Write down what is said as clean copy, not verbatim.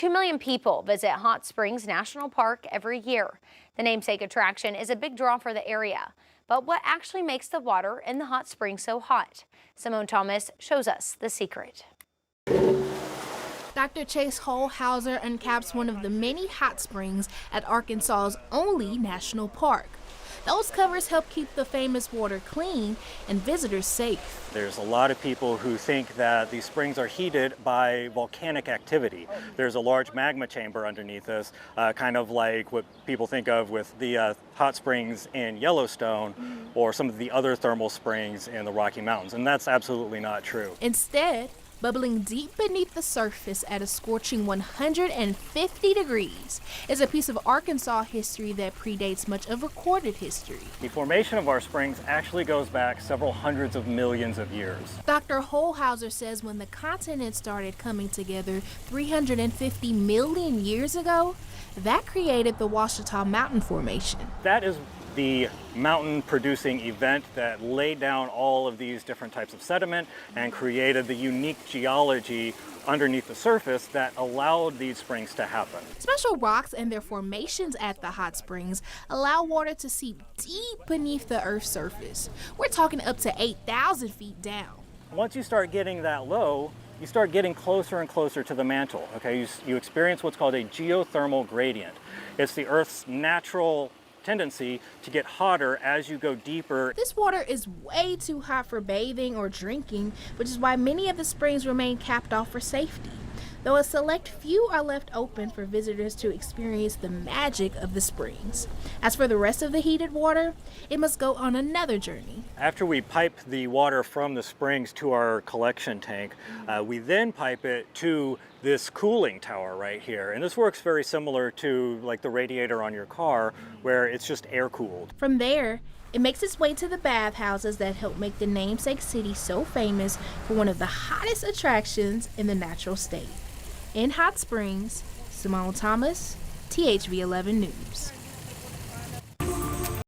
2 million people visit Hot Springs National Park every year. The namesake attraction is a big draw for the area. But what actually makes the water in the hot springs so hot? Simone Thomas shows us the secret. Dr. Chase Holhauser uncaps one of the many hot springs at Arkansas's only national park. Those covers help keep the famous water clean and visitors safe. There's a lot of people who think that these springs are heated by volcanic activity. There's a large magma chamber underneath us, kind of like what people think of with the hot springs in Yellowstone or some of the other thermal springs in the Rocky Mountains, and that's absolutely not true. Instead, bubbling deep beneath the surface at a scorching 150 degrees is a piece of Arkansas history that predates much of recorded history. The formation of our springs actually goes back several hundreds of millions of years. Dr. Holhauser says when the continent started coming together 350 million years ago, that created the Ouachita Mountain Formation. That is the mountain producing event that laid down all of these different types of sediment and created the unique geology underneath the surface that allowed these springs to happen. Special rocks and their formations at the hot springs allow water to seep deep beneath the Earth's surface. We're talking up to 8,000 feet down. Once you start getting that low, you start getting closer and closer to the mantle. Okay, you experience what's called a geothermal gradient. It's the Earth's natural tendency to get hotter as you go deeper. This water is way too hot for bathing or drinking, which is why many of the springs remain capped off for safety, though a select few are left open for visitors to experience the magic of the springs. As for the rest of the heated water, it must go on another journey. After we pipe the water from the springs to our collection tank, we then pipe it to this cooling tower right here. And this works very similar to like the radiator on your car, where it's just air cooled. From there, it makes its way to the bathhouses that help make the namesake city so famous for one of the hottest attractions in the natural state. In Hot Springs, Simone Thomas, THV 11 News.